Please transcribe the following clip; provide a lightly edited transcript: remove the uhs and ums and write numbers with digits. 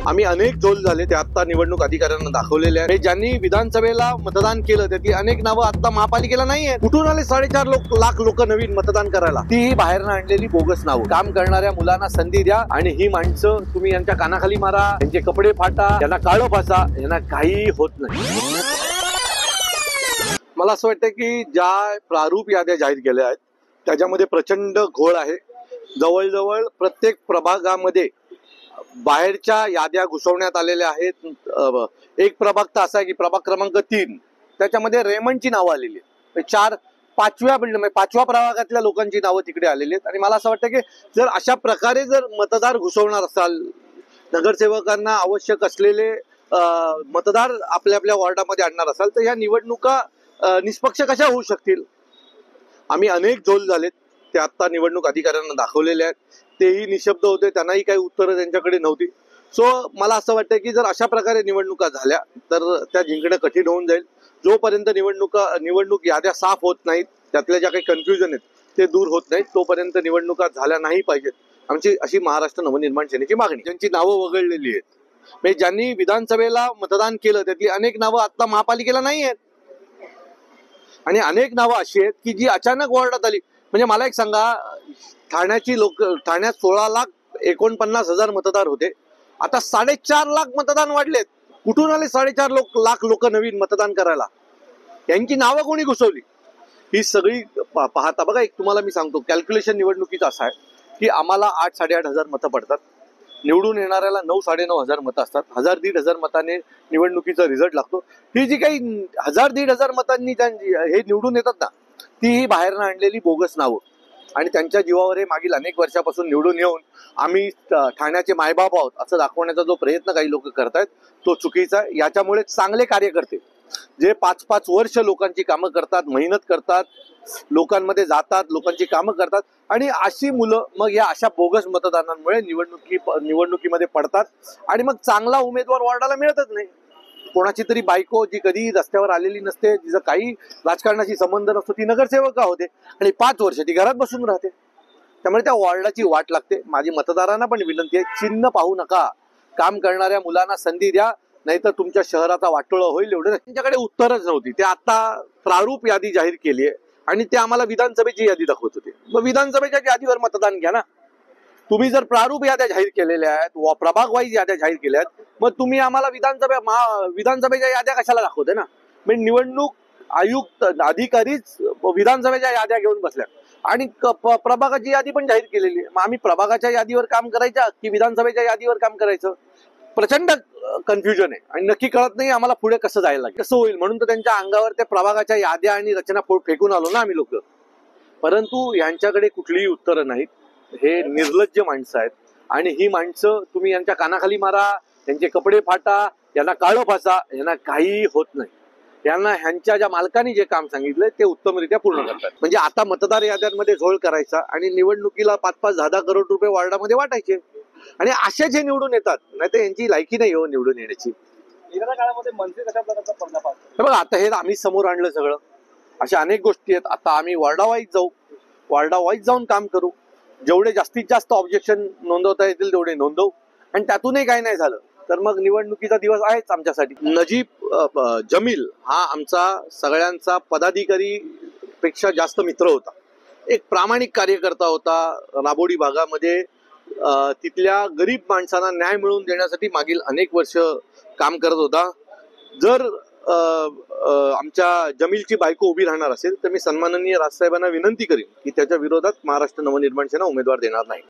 आम्ही अनेक झोल झाले ते आता निवडणूक अधिकाऱ्यांना दाखवलेले आहे। ज्यांनी विधानसभेला मतदान केलं त्यातली अनेक नावं आता महापालिकेला नाहीये। कुठून आले 4.5 लाख लोक नवीन मतदान करायला? ती बाहेरनं आणलेली बोगस नावं। काम करणाऱ्या मुलांना संधी द्या आणि ही माणसं तुम्ही यांच्या कानाखाली मारा, यांचे कपडे फाटा, यांना काळं फासा, यांना काही होत नाही। मला असं वाटतं की ज्या प्रारूप याद्या जाहीर केल्या आहेत त्याच्यामध्ये प्रचंड घोळ आहे। जवळजवळ प्रत्येक प्रभागामध्ये बाहेरच्या याद्या घुसवण्यात आलेल्या आहेत। एक प्रभाग तर असा आहे की प्रभाग क्रमांक 3 त्याच्यामध्ये रेमंडची नावं आलेली आहेत। पाचव्या प्रभागातल्या लोकांची नावं तिकडे आलेली आहेत आणि मला असं वाटतं की जर अशा प्रकारे जर मतदार घुसवणार असाल, नगरसेवकांना आवश्यक असलेले मतदार आपल्या आपल्या वॉर्डामध्ये आणणार असाल तर या निवडणुका निष्पक्ष कशा होऊ शकतील? आम्ही अनेक झोल झालेत ते आता निवडणूक अधिकाऱ्यांना दाखवलेले आहेत। तेही निशब्द होते, त्यांनाही काही उत्तरं त्यांच्याकडे नव्हती। सो मला असं वाटतं की जर अशा प्रकारे निवडणुका झाल्या तर त्या जिंकणं कठीण होऊन जाईल। जोपर्यंत निवडणूक याद्या साफ होत नाहीत, त्यातल्या ज्या काही कन्फ्युजन आहेत ते दूर होत नाहीत, तोपर्यंत निवडणुका झाल्या नाही पाहिजेत। आमची अशी महाराष्ट्र नवनिर्माण सेनेची मागणी। ज्यांची नावं वगळलेली आहेत, ज्यांनी विधानसभेला मतदान केलं त्यातली अनेक नावं आता महापालिकेला नाही आहेत आणि अनेक नावं अशी आहेत की जी अचानक वॉर्डात आली। म्हणजे मला एक सांगा, ठाण्यात 16,49,000 मतदार होते, आता 4.5 लाख मतदान वाढलेत। कुठून आले 4.5 लाख लोक नवीन मतदान करायला? यांची नावं कोणी घुसवली? ही सगळी पाहता बघा, एक तुम्हाला मी सांगतो, कॅल्क्युलेशन निवडणुकीचं असं आहे की आम्हाला 8-8.5 मतं पडतात, निवडून येणाऱ्याला 9-9.5 मतं असतात। 1,000-1,500 मताने निवडणुकीचा रिझल्ट लागतो। ही जी काही 1,000-1,500 मतांनी हे निवडून येतात ना, ती ही बाहेरनं आणलेली बोगस नावं आणि त्यांच्या जीवावर हे मागील अनेक वर्षापासून निवडून येऊन आम्ही ठाण्याचे मायबाप आहोत असं दाखवण्याचा जो प्रयत्न काही लोक करतायत तो चुकीचा आहे। याच्यामुळे चांगले कार्यकर्ते जे 5-5 वर्ष लोकांची कामं करतात, मेहनत करतात, लोकांमध्ये जातात, लोकांची कामं करतात आणि अशी मुलं मग या अशा बोगस मतदानांमुळे निवडणुकीमध्ये पडतात आणि मग चांगला उमेदवार वॉर्डाला मिळतच नाही। कोणाची तरी बायको जी कधी रस्त्यावर आलेली नसते, जिचा काही राजकारणाशी संबंध नसतो, ती नगरसेवक होते आणि 5 वर्ष ती घरात बसून राहते। त्यामुळे त्या वॉर्डाची वाट लागते। माझी मतदारांना पण विनंती आहे, चिन्ह पाहू नका, काम करणाऱ्या मुलांना संधी द्या, नाहीतर तुमच्या शहराचा वाटोळा होईल। एवढं त्यांच्याकडे उत्तरच नव्हती। ते आता प्रारूप यादी जाहीर केली आहे आणि ते आम्हाला विधानसभेची यादी दाखवत होते। मग विधानसभेच्या यादीवर मतदान घ्या ना। तुम्ही जर प्रारूप याद्या जाहीर केलेल्या आहेत, प्रभाग वाईज याद्या जाहीर केल्या आहेत, मग तुम्ही आम्हाला विधानसभेच्या याद्या कशाला दाखवते ना? म्हणजे निवडणूक आयुक्त अधिकारीच विधानसभेच्या याद्या घेऊन बसल्या आणि प्रभागाची यादी पण जाहीर केलेली आहे। मग आम्ही प्रभागाच्या यादीवर काम करायचं की विधानसभेच्या यादीवर काम करायचं? प्रचंड कन्फ्युजन आहे आणि नक्की कळत नाही आम्हाला पुढे कसं जायला लागेल, कसं होईल। म्हणून तर त्यांच्या अंगावर त्या प्रभागाच्या याद्या आणि रचना फेकून आलो ना आम्ही लोक। परंतु यांच्याकडे कुठलीही उत्तरं नाहीत। हे निर्लज्ज माणसं आहेत आणि ही माणसं तुम्ही यांच्या कानाखाली मारा, त्यांचे कपडे फाटा, यांना काळं फासा, यांना काही होत नाही। यांना ह्यांच्या ज्या मालकांनी जे काम सांगितलंय ते उत्तमरित्या पूर्ण करतात। म्हणजे आता मतदार याद्यांमध्ये झोळ करायचा आणि निवडणुकीला 5-5-10-10 करोड रुपये वॉर्डामध्ये वाटायचे आणि असेच हे निवडून येतात। नाही तर यांची लायकी नाही हो निवडून येण्याची। येणाऱ्या काळामध्ये मंत्री कशा प्रकारचा पर्दाफाश? बघा, आता हे आम्ही समोर आणलं सगळं, अशा अनेक गोष्टी आहेत। आता आम्ही वॉर्डा वाईज जाऊन काम करू, जेवढे जास्तीत जास्त ऑब्जेक्शन नोंदवता येतील तेवढे नोंदवू आणि त्यातूनही काही नाही झालं तर मग निवडणुकीचा दिवस आहेच आमच्यासाठी। नजीब जमील हा आमचा सगळ्यांचा पदाधिकारी पेक्षा जास्त मित्र होता, एक प्रामाणिक कार्यकर्ता होता। राबोडी भागामध्ये तिथल्या गरीब माणसांना न्याय मिळवून देण्यासाठी मागील अनेक वर्ष काम करत होता। जर आमच्या जमीलची बायको उभी राहणार असेल तर मी सन्माननीय राजसाहेबांना विनंती करीन की त्याच्या विरोधात महाराष्ट्र नवनिर्माण सेना उमेदवार देणार नाही।